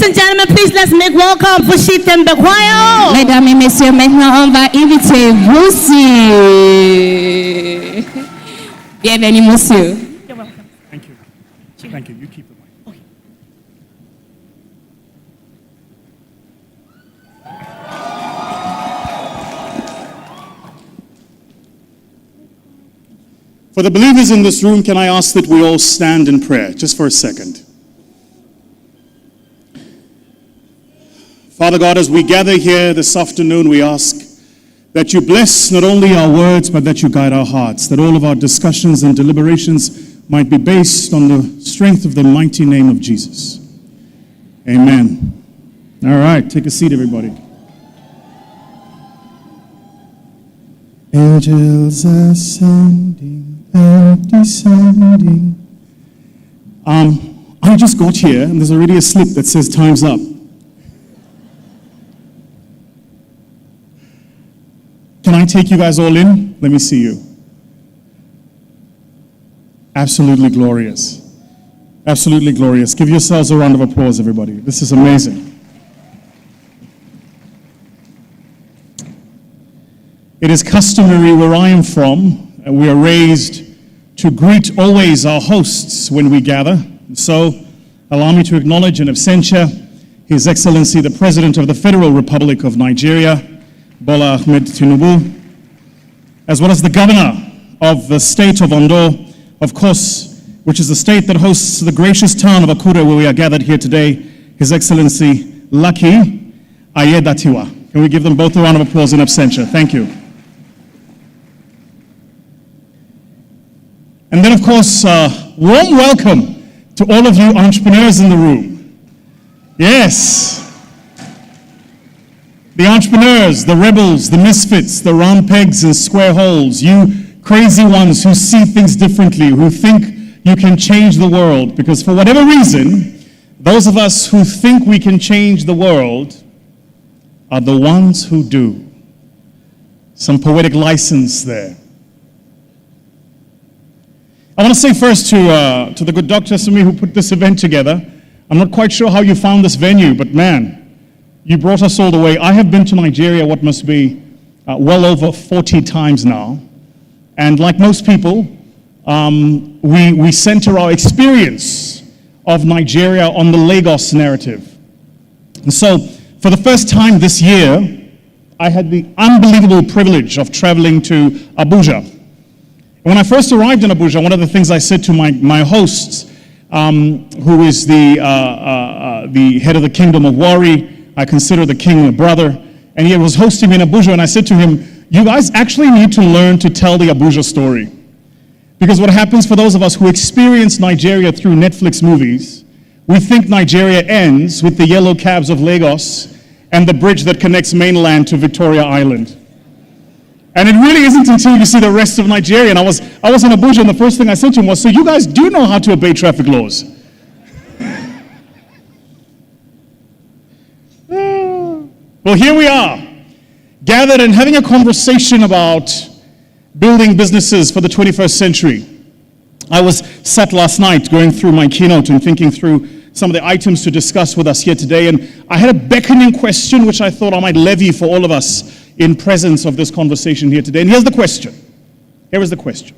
Ladies and gentlemen, please let's make welcome VUSI THEMBEKWAYO. Mesdames et messieurs, maintenant on va inviter VUSI. Bienvenue, monsieur. You're welcome. Thank you. Thank you. You keep the mic. Okay. For the believers in this room, can I ask that we all stand in prayer just for a second? Father God, as we gather here this afternoon, we ask that you bless not only our words, but that you guide our hearts, that all of our discussions and deliberations might be based on the strength of the mighty name of Jesus. Amen. All right, take a seat, everybody. Angels ascending and descending. I just got here, and there's already a slip that says time's up. Can I take you guys all in? Let me see you. Absolutely glorious. Absolutely glorious. Give yourselves a round of applause, everybody. This is amazing. It is customary where I am from, and we are raised to greet always our hosts when we gather. So, allow me to acknowledge in absentia His Excellency the President of the Federal Republic of Nigeria, Bola Ahmed Tinubu, as well as the Governor of the state of Ondo, of course, which is the state that hosts the gracious town of Akure, where we are gathered here today, His Excellency Lucky Ayedatiwa. Can we give them both a round of applause in absentia? Thank you. And then, of course, warm welcome to all of you entrepreneurs in the room. Yes. The entrepreneurs, the rebels, the misfits, the round pegs and square holes, you crazy ones who see things differently, who think you can change the world, because for whatever reason, those of us who think we can change the world are the ones who do. Some poetic license there. I want to say first to the good Dr. Sumi who put this event together, I'm not quite sure how you found this venue, but man, you brought us all the way. I have been to Nigeria what must be well over 40 times now. And like most people, we center our experience of Nigeria on the Lagos narrative. And so, for the first time this year, I had the unbelievable privilege of traveling to Abuja. And when I first arrived in Abuja, one of the things I said to my hosts, who is the head of the Kingdom of Wari, I consider the king a brother, and he was hosting me in Abuja, and I said to him, you guys actually need to learn to tell the Abuja story. Because what happens for those of us who experience Nigeria through Netflix movies, we think Nigeria ends with the yellow cabs of Lagos and the bridge that connects mainland to Victoria Island. And it really isn't until you see the rest of Nigeria. And I was in Abuja, and the first thing I said to him was, so you guys do know how to obey traffic laws? Well, here we are, gathered and having a conversation about building businesses for the 21st century. I was sat last night going through my keynote and thinking through some of the items to discuss with us here today, and I had a beckoning question which I thought I might levy for all of us in presence of this conversation here today. And here's the question. Here is the question.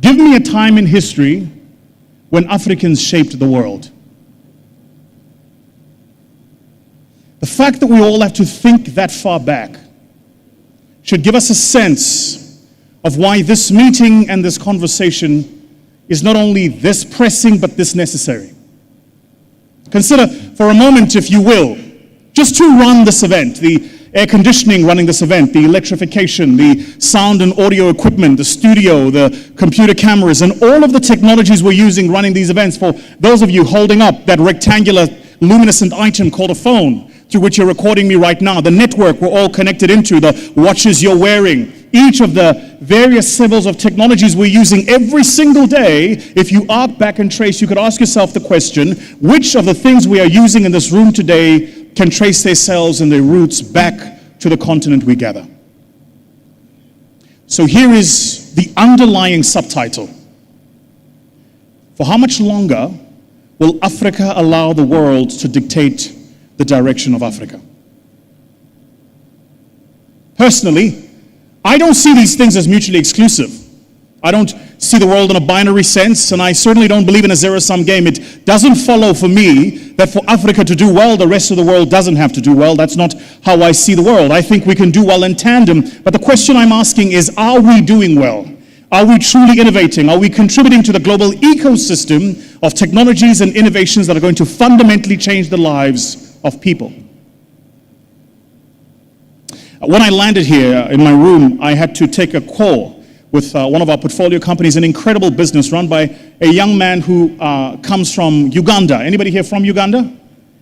Give me a time in history when Africans shaped the world. The fact that we all have to think that far back should give us a sense of why this meeting and this conversation is not only this pressing, but this necessary. Consider for a moment, if you will, just to run this event, the air conditioning running this event, the electrification, the sound and audio equipment, the studio, the computer cameras, and all of the technologies we're using running these events. For those of you holding up that rectangular luminescent item called a phone, through which you're recording me right now, the network we're all connected into, the watches you're wearing, each of the various symbols of technologies we're using every single day. If you arc back and trace, you could ask yourself the question, which of the things we are using in this room today can trace themselves and their roots back to the continent we gather? So here is the underlying subtitle. For how much longer will Africa allow the world to dictate the direction of Africa? Personally, I don't see these things as mutually exclusive. I don't see the world in a binary sense, and I certainly don't believe in a zero-sum game. It doesn't follow for me that for Africa to do well, the rest of the world doesn't have to do well. That's not how I see the world. I think we can do well in tandem. But the question I'm asking is, are we doing well? Are we truly innovating? Are we contributing to the global ecosystem of technologies and innovations that are going to fundamentally change the lives of people? When I landed here in my room, I had to take a call with one of our portfolio companies, an incredible business run by a young man who comes from Uganda. Anybody here from Uganda?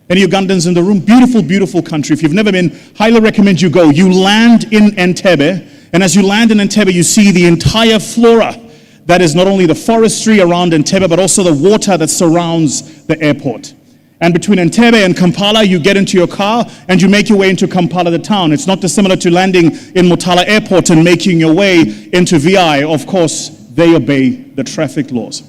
Any Ugandans in the room? Beautiful, beautiful country. If you've never been, highly recommend you go. You land in Entebbe, and as you land in Entebbe, you see the entire flora. That is not only the forestry around Entebbe, but also the water that surrounds the airport. And between Entebbe and Kampala, you get into your car and you make your way into Kampala, the town. It's not dissimilar to landing in Mutala Airport and making your way into VI. Of course, they obey the traffic laws.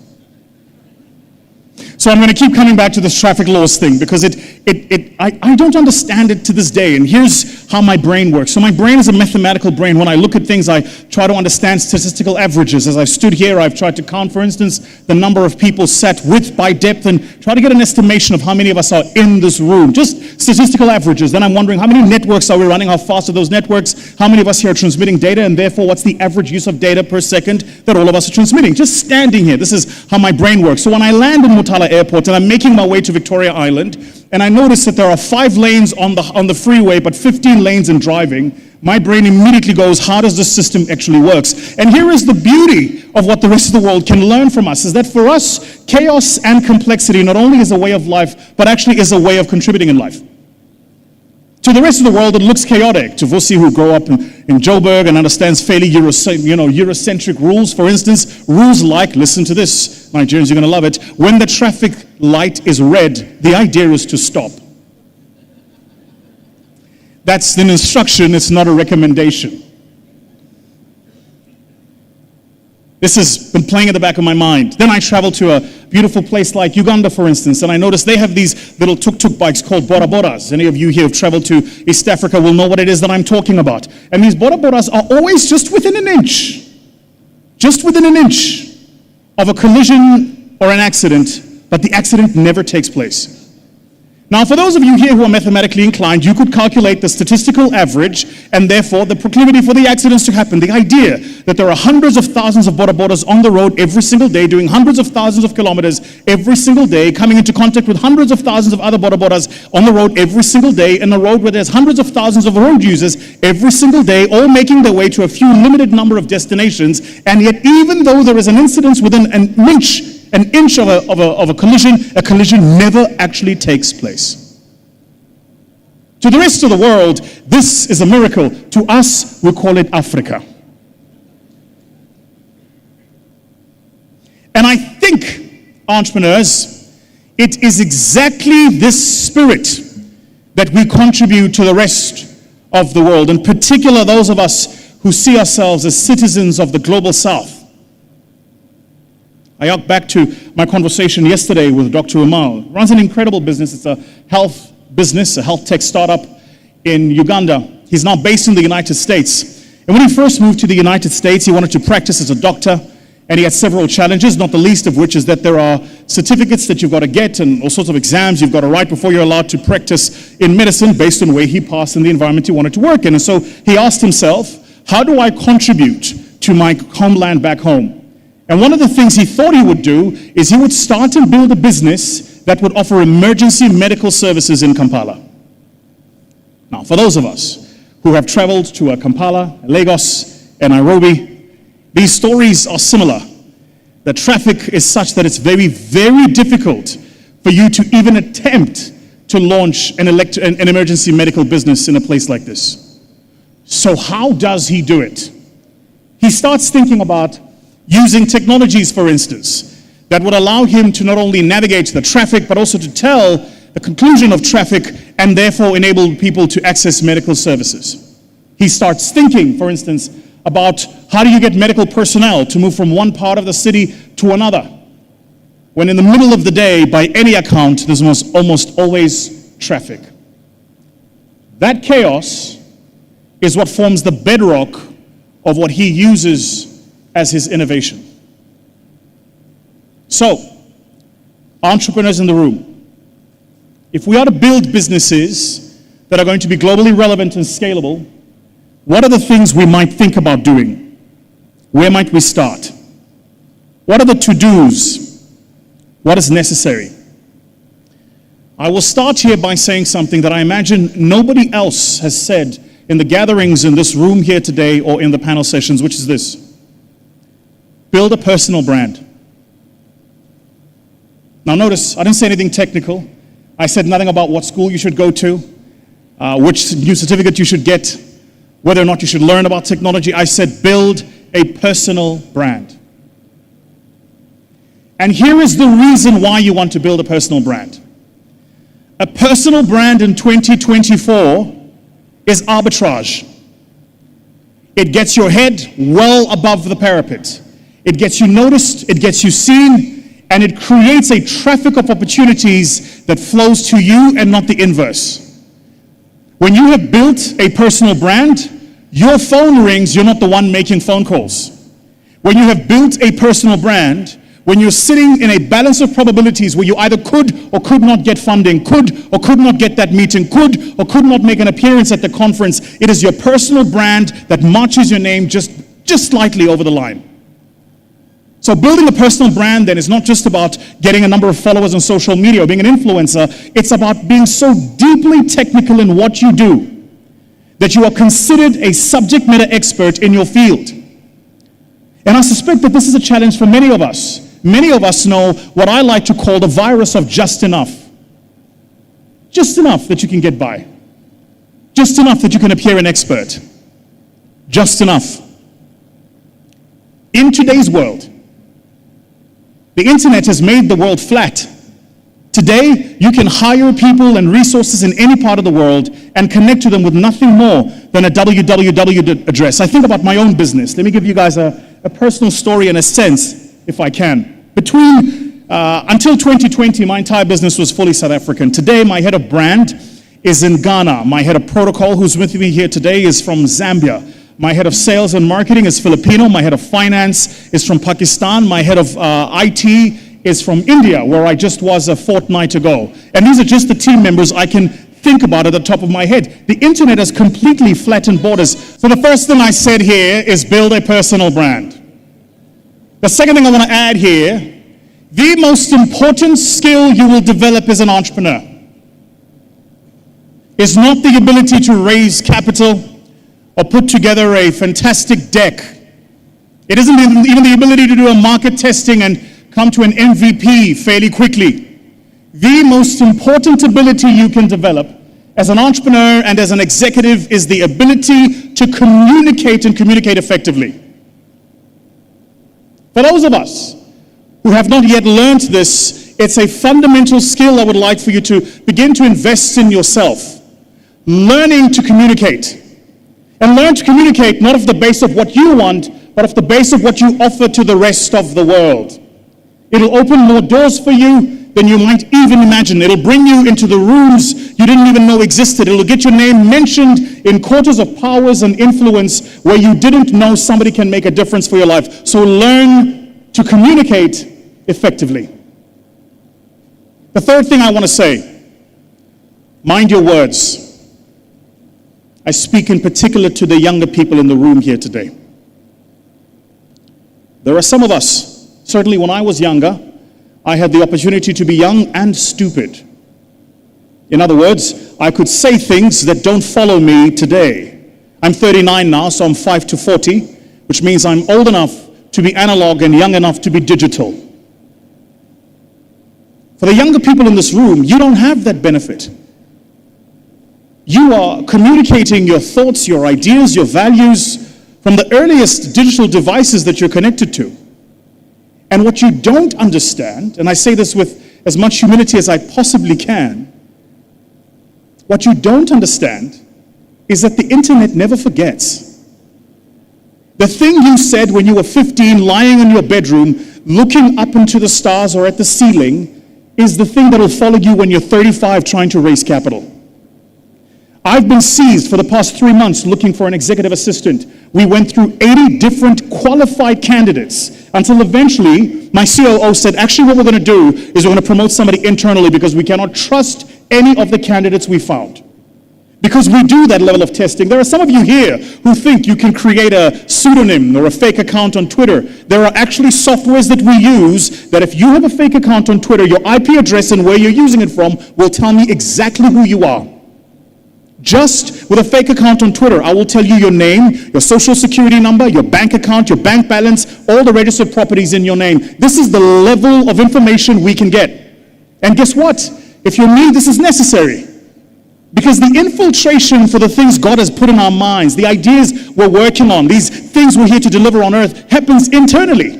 So I'm going to keep coming back to this traffic laws thing because I don't understand it to this day. And here's how my brain works. So my brain is a mathematical brain. When I look at things, I try to understand statistical averages. As I stood here, I've tried to count, for instance, the number of people sat width by depth and try to get an estimation of how many of us are in this room. Just statistical averages. Then I'm wondering how many networks are we running? How fast are those networks? How many of us here are transmitting data? And therefore, what's the average use of data per second that all of us are transmitting? Just standing here. This is how my brain works. So when I land in Mutala Airport and I'm making my way to Victoria Island, and I notice that there are 5 lanes on the freeway, but 15 lanes in driving, my brain immediately goes, how does this system actually works? And here is the beauty of what the rest of the world can learn from us, is that for us, chaos and complexity not only is a way of life, but actually is a way of contributing in life. To the rest of the world, it looks chaotic. To VUSI, who grow up in Joburg and understands fairly Eurocentric rules, for instance, rules like, listen to this, Nigerians, you're going to love it, when the traffic light is red, the idea is to stop. That's an instruction, it's not a recommendation. This has been playing at the back of my mind. Then I travel to a beautiful place like Uganda, for instance, and I notice they have these little tuk-tuk bikes called bodabodas. Any of you here who have traveled to East Africa will know what it is that I'm talking about. And these bodabodas are always just within an inch of a collision or an accident, but the accident never takes place. Now, for those of you here who are mathematically inclined, you could calculate the statistical average and therefore the proclivity for the accidents to happen. The idea that there are hundreds of thousands of bodabodas on the road every single day, doing hundreds of thousands of kilometers every single day, coming into contact with hundreds of thousands of other bodabodas on the road every single day, in a road where there's hundreds of thousands of road users every single day, all making their way to a few limited number of destinations. And yet, even though there is an incidence within an inch of a collision never actually takes place. To the rest of the world, this is a miracle. To us, we call it Africa. And I think, entrepreneurs, it is exactly this spirit that we contribute to the rest of the world, in particular those of us who see ourselves as citizens of the global South. I got back to my conversation yesterday with Dr. Umal. Runs an incredible business. It's a health business, a health tech startup in Uganda. He's now based in the United States. And when he first moved to the United States, he wanted to practice as a doctor. And he had several challenges, not the least of which is that there are certificates that you've got to get and all sorts of exams you've got to write before you're allowed to practice in medicine based on where he passed in the environment he wanted to work in. And so he asked himself, how do I contribute to my homeland back home? And one of the things he thought he would do is he would start and build a business that would offer emergency medical services in Kampala. Now, for those of us who have traveled to Kampala, Lagos, and Nairobi, these stories are similar. The traffic is such that it's very, very difficult for you to even attempt to launch an emergency medical business in a place like this. So how does he do it? He starts thinking about using technologies, for instance, that would allow him to not only navigate the traffic, but also to tell the conclusion of traffic and therefore enable people to access medical services. He starts thinking, for instance, about how do you get medical personnel to move from one part of the city to another. when in the middle of the day, by any account, there's almost always traffic. That chaos is what forms the bedrock of what he uses as his innovation. So, entrepreneurs in the room, if we are to build businesses that are going to be globally relevant and scalable, what are the things we might think about doing? Where might we start? What are the to-dos? What is necessary? I will start here by saying something that I imagine nobody else has said in the gatherings in this room here today or in the panel sessions, which is this: build a personal brand. Now notice, I didn't say anything technical. I said nothing about what school you should go to, which new certificate you should get, whether or not you should learn about technology. I said build a personal brand. And here is the reason why you want to build a personal brand. A personal brand in 2024 is arbitrage. It gets your head well above the parapet. It gets you noticed, it gets you seen, and it creates a traffic of opportunities that flows to you and not the inverse. When you have built a personal brand, your phone rings, you're not the one making phone calls. When you have built a personal brand, when you're sitting in a balance of probabilities where you either could or could not get funding, could or could not get that meeting, could or could not make an appearance at the conference, it is your personal brand that marches your name just slightly over the line. So building a personal brand then is not just about getting a number of followers on social media or being an influencer. It's about being so deeply technical in what you do that you are considered a subject matter expert in your field. And I suspect that this is a challenge for many of us. Many of us know what I like to call the virus of just enough. Just enough that you can get by. Just enough that you can appear an expert. Just enough. In today's world, the internet has made the world flat. Today, you can hire people and resources in any part of the world and connect to them with nothing more than a www address. I think about my own business. Let me give you guys a personal story in a sense, if I can. Until 2020, my entire business was fully South African. Today, my head of brand is in Ghana. My head of protocol, who's with me here today, is from Zambia. My head of sales and marketing is Filipino. My head of finance is from Pakistan. My head of IT is from India, where I just was a fortnight ago. And these are just the team members I can think about at the top of my head. The internet has completely flattened borders. So the first thing I said here is build a personal brand. The second thing I want to add here, the most important skill you will develop as an entrepreneur is not the ability to raise capital or put together a fantastic deck. It isn't even the ability to do a market testing and come to an MVP fairly quickly. The most important ability you can develop as an entrepreneur and as an executive is the ability to communicate and communicate effectively. For those of us who have not yet learned this, it's a fundamental skill I would like for you to begin to invest in yourself. Learning to communicate. And learn to communicate not off the base of what you want, but off the base of what you offer to the rest of the world. It'll open more doors for you than you might even imagine. It'll bring you into the rooms you didn't even know existed. It'll get your name mentioned in quarters of powers and influence where you didn't know somebody can make a difference for your life. So learn to communicate effectively. The third thing I want to say, mind your words. I speak in particular to the younger people in the room here today. There are some of us, certainly when I was younger, I had the opportunity to be young and stupid. In other words, I could say things that don't follow me today. I'm 39 now, so I'm 5 to 40, which means I'm old enough to be analog and young enough to be digital. For the younger people in this room, you don't have that benefit. You are communicating your thoughts, your ideas, your values from the earliest digital devices that you're connected to. And what you don't understand, and I say this with as much humility as I possibly can, what you don't understand is that the internet never forgets. The thing you said when you were 15, lying in your bedroom, looking up into the stars or at the ceiling is the thing that will follow you when you're 35 trying to raise capital. I've been seized for the past 3 months looking for an executive assistant. We went through 80 different qualified candidates until eventually my COO said, actually what we're going to do is we're going to promote somebody internally because we cannot trust any of the candidates we found. Because we do that level of testing. There are some of you here who think you can create a pseudonym or a fake account on Twitter. There are actually softwares that we use that if you have a fake account on Twitter, your IP address and where you're using it from will tell me exactly who you are. Just with a fake account on Twitter, I will tell you your name, your social security number, your bank account, your bank balance, all the registered properties in your name. This is the level of information we can get. And guess what? If you're me, this is necessary. Because the infiltration for the things God has put in our minds, the ideas we're working on, these things we're here to deliver on earth, happens internally.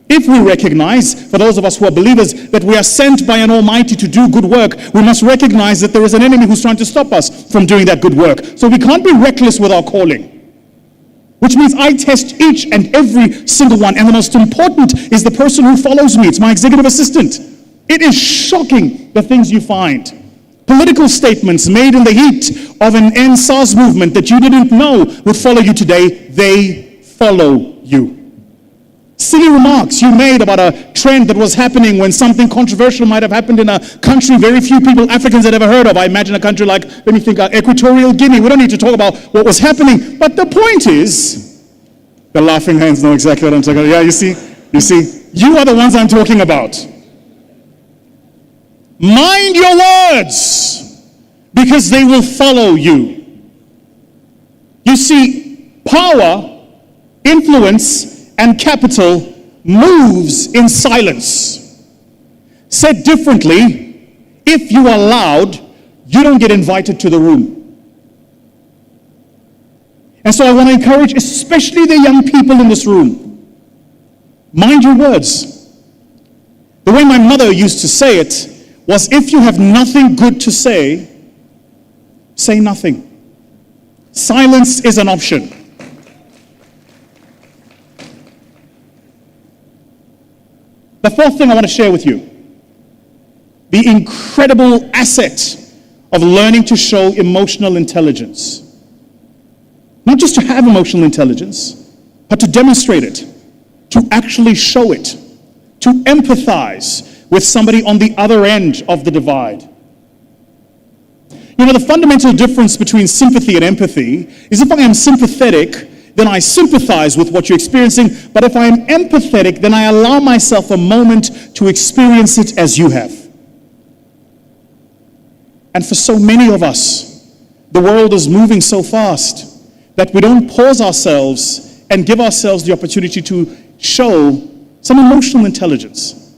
If we recognize, for those of us who are believers, that we are sent by an Almighty to do good work, we must recognize that there is an enemy who's trying to stop us from doing that good work. So we can't be reckless with our calling. Which means I test each and every single one. And the most important is the person who follows me. It's my executive assistant. It is shocking the things you find. Political statements made in the heat of an NSAS movement that you didn't know would follow you today, they follow you. Silly remarks you made about a trend that was happening when something controversial might have happened in a country very few people, Africans, had ever heard of. I imagine a country like, let me think, Equatorial Guinea. We don't need to talk about what was happening. But the point is, the laughing hands know exactly what I'm talking about. Yeah, you see, you are the ones I'm talking about. Mind your words, because they will follow you. You see, power, influence, and capital moves in silence. Said differently, if you are loud, you don't get invited to the room. And so I want to encourage, especially the young people in this room, mind your words. The way my mother used to say it was, if you have nothing good to say, say nothing. Silence is an option. The fourth thing I want to share with you, the incredible asset of learning to show emotional intelligence. Not just to have emotional intelligence, but to demonstrate it, to actually show it, to empathize with somebody on the other end of the divide. You know, the fundamental difference between sympathy and empathy is if I am sympathetic, then I sympathize with what you're experiencing, but if I am empathetic, then I allow myself a moment to experience it as you have. And for so many of us, the world is moving so fast that we don't pause ourselves and give ourselves the opportunity to show some emotional intelligence.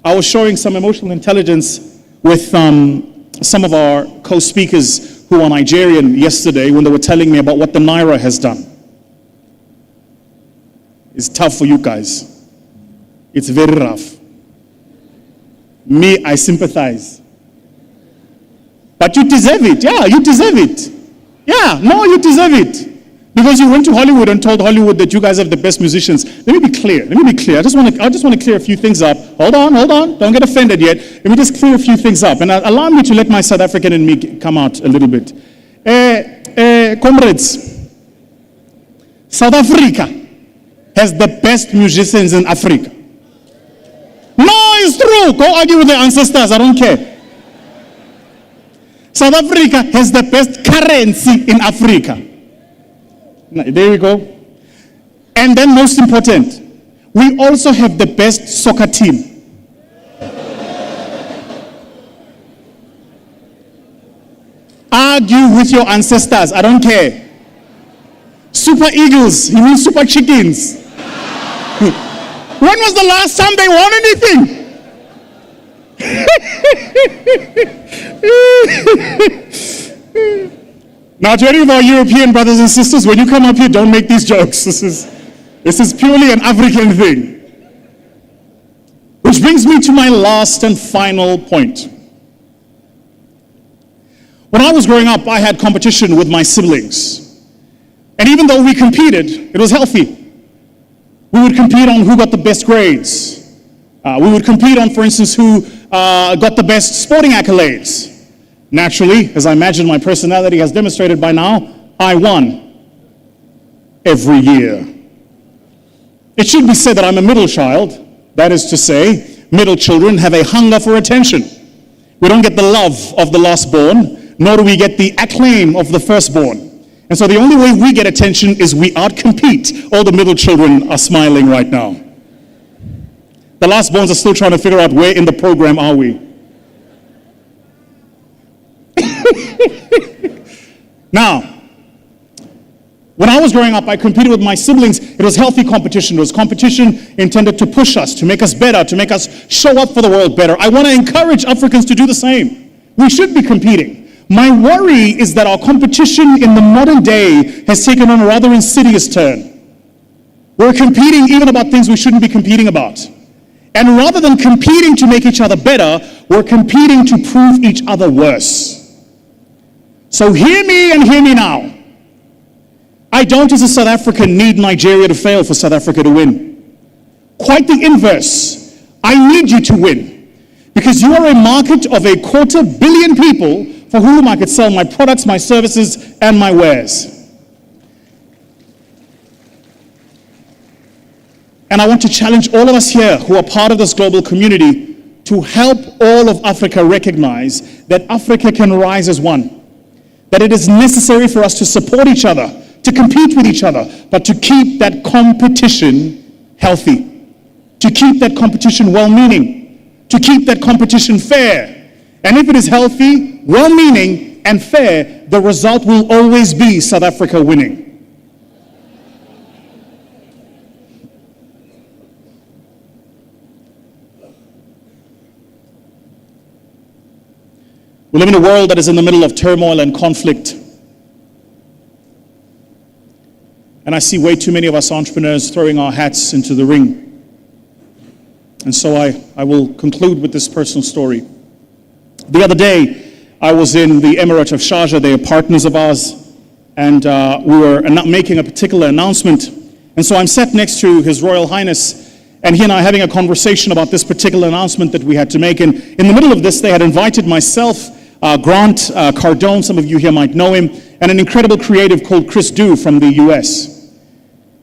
I was showing some emotional intelligence with some of our co-speakers who are Nigerian yesterday when they were telling me about what the Naira has done. It's tough for you guys. It's very rough. Me, I sympathize. But you deserve it. Yeah, you deserve it. Yeah, no, you deserve it. Because you went to Hollywood and told Hollywood that you guys have the best musicians. Let me be clear. I just want to clear a few things up. Hold on. Don't get offended yet. Let me just clear a few things up. And allow me to let my South African in me come out a little bit. Comrades, South Africa has the best musicians in Africa. No, it's true. Go argue with the ancestors. I don't care. South Africa has the best currency in Africa. There we go. And then most important, we also have the best soccer team. Argue with your ancestors, I don't care. Super Eagles, you mean Super Chickens? When was the last time they won anything? Now, to any of our European brothers and sisters, when you come up here, don't make these jokes. This is purely an African thing. Which brings me to my last and final point. When I was growing up, I had competition with my siblings. And even though we competed, it was healthy. We would compete on who got the best grades. We would compete on, for instance, who got the best sporting accolades. Naturally, as I imagine my personality has demonstrated by now, I won every year. It should be said that I'm a middle child. That is to say, middle children have a hunger for attention. We don't get the love of the last born, nor do we get the acclaim of the firstborn. And so the only way we get attention is we outcompete. All the middle children are smiling right now. The last borns are still trying to figure out where in the program are we. Now, when I was growing up, I competed with my siblings. It was healthy competition. It was competition intended to push us, to make us better, to make us show up for the world better. I want to encourage Africans to do the same. We should be competing. My worry is that our competition in the modern day has taken on a rather insidious turn. We're competing even about things we shouldn't be competing about. And rather than competing to make each other better, we're competing to prove each other worse. So hear me and hear me now. I don't, as a South African, need Nigeria to fail for South Africa to win. Quite the inverse. I need you to win. Because you are a market of 250 million people for whom I could sell my products, my services, and my wares. And I want to challenge all of us here who are part of this global community to help all of Africa recognize that Africa can rise as one. That it is necessary for us to support each other, to compete with each other, but to keep that competition healthy, to keep that competition well-meaning, to keep that competition fair. And if it is healthy, well-meaning, and fair, the result will always be South Africa winning. We live in a world that is in the middle of turmoil and conflict. And I see way too many of us entrepreneurs throwing our hats into the ring. And so I will conclude with this personal story. The other day, I was in the Emirate of Sharjah. They are partners of ours. And we were making a particular announcement. And so I'm sat next to His Royal Highness, and he and I are having a conversation about this particular announcement that we had to make. And in the middle of this, they had invited myself, Grant Cardone, some of you here might know him, and an incredible creative called Chris Du from the US.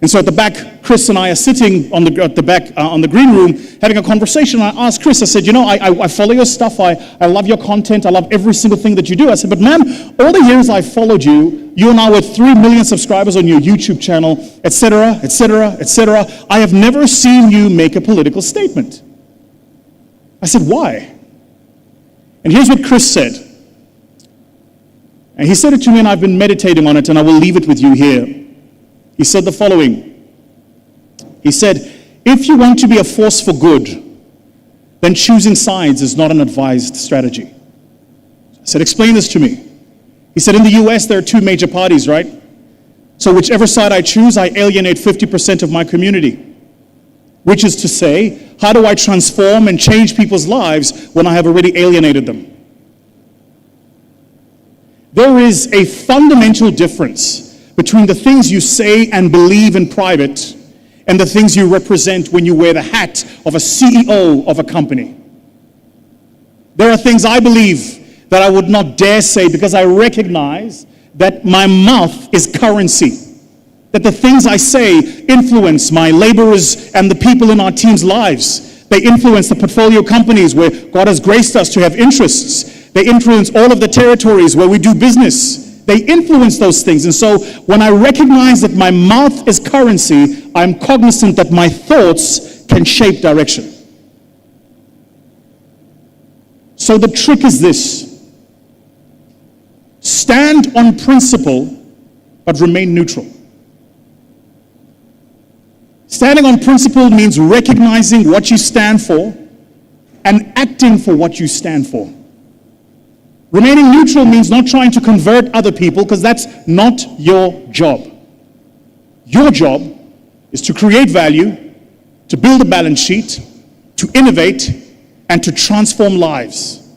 And so at the back, Chris and I are sitting on the green room having a conversation. I asked Chris, I said, you know, I follow your stuff. I love your content. I love every single thing that you do. I said, but man, all the years I've followed you, you're now with 3 million subscribers on your YouTube channel, etc., etc., etc. I have never seen you make a political statement. I said, why? And here's what Chris said. And he said it to me, and I've been meditating on it, and I will leave it with you here. He said the following. He said, if you want to be a force for good, then choosing sides is not an advised strategy. I said, explain this to me. He said, in the US, there are 2 major parties, right? So whichever side I choose, I alienate 50% of my community. Which is to say, how do I transform and change people's lives when I have already alienated them? There is a fundamental difference between the things you say and believe in private and the things you represent when you wear the hat of a CEO of a company. There are things I believe that I would not dare say because I recognize that my mouth is currency. That the things I say influence my laborers and the people in our team's lives. They influence the portfolio companies where God has graced us to have interests. They influence all of the territories where we do business. They influence those things. And so when I recognize that my mouth is currency, I'm cognizant that my thoughts can shape direction. So the trick is this. Stand on principle, but remain neutral. Standing on principle means recognizing what you stand for and acting for what you stand for. Remaining neutral means not trying to convert other people, because that's not your job. Your job is to create value, to build a balance sheet, to innovate, and to transform lives.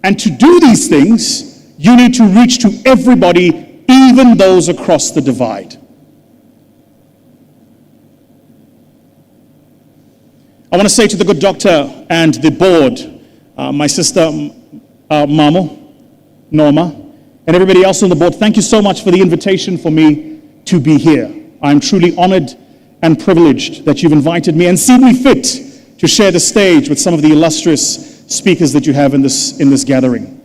And to do these things, you need to reach to everybody, even those across the divide. I want to say to the good doctor and the board, my sister Norma, and everybody else on the board, thank you so much for the invitation for me to be here. I'm truly honored and privileged that you've invited me and seen me fit to share the stage with some of the illustrious speakers that you have in this gathering.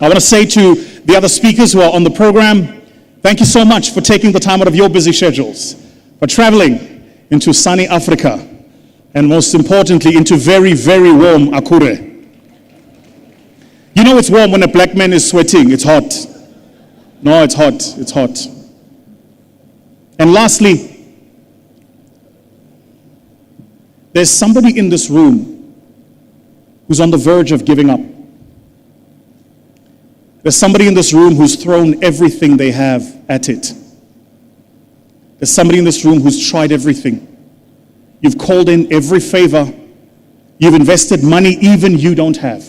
I want to say to the other speakers who are on the program, thank you so much for taking the time out of your busy schedules, for traveling into sunny Africa, and most importantly, into very, very warm Akure. You know it's warm when a black man is sweating. It's hot. No, it's hot. It's hot. And lastly, there's somebody in this room who's on the verge of giving up. There's somebody in this room who's thrown everything they have at it. There's somebody in this room who's tried everything. You've called in every favor. You've invested money even you don't have.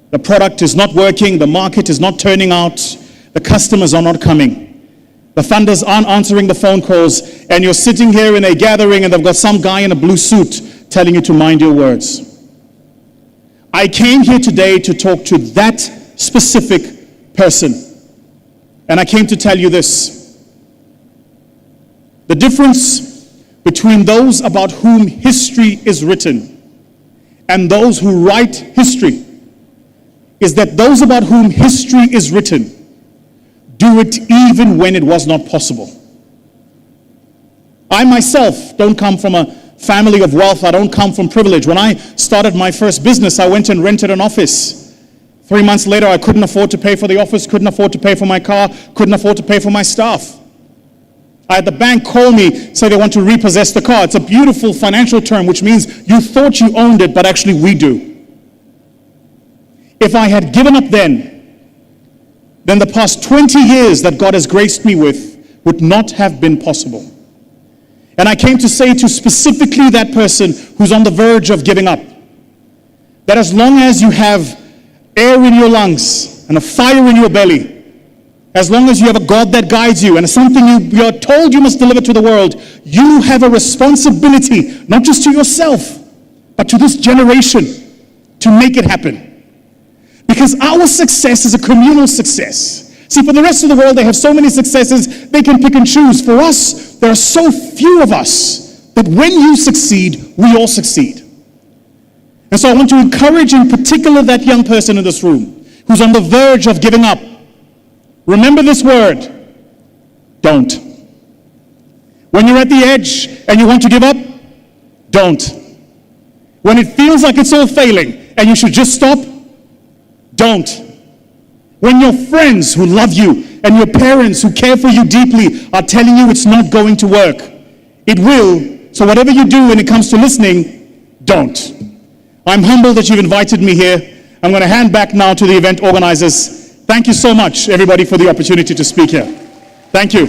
The product is not working. The market is not turning out. The customers are not coming. The funders aren't answering the phone calls. And you're sitting here in a gathering and they've got some guy in a blue suit telling you to mind your words. I came here today to talk to that specific person. And I came to tell you this. The difference between those about whom history is written and those who write history is that those about whom history is written do it even when it was not possible. I myself don't come from a family of wealth. I don't come from privilege. When I started my first business, I went and rented an office. 3 months later, I couldn't afford to pay for the office, couldn't afford to pay for my car, couldn't afford to pay for my staff. I had the bank call me, say they want to repossess the car. It's a beautiful financial term, which means you thought you owned it, but actually we do. If I had given up then the past 20 years that God has graced me with would not have been possible. And I came to say to specifically that person who's on the verge of giving up, that as long as you have air in your lungs and a fire in your belly, as long as you have a God that guides you and something you're told you must deliver to the world, you have a responsibility, not just to yourself, but to this generation to make it happen. Because our success is a communal success. See, for the rest of the world, they have so many successes, they can pick and choose. For us, there are so few of us that when you succeed, we all succeed. And so I want to encourage in particular that young person in this room who's on the verge of giving up. Remember this word, don't. When you're at the edge and you want to give up, don't. When it feels like it's all failing and you should just stop, don't. When your friends who love you and your parents who care for you deeply are telling you it's not going to work, it will. So whatever you do when it comes to listening, don't. I'm humbled that you've invited me here. I'm going to hand back now to the event organizers. Thank you so much, everybody, for the opportunity to speak here. Thank you.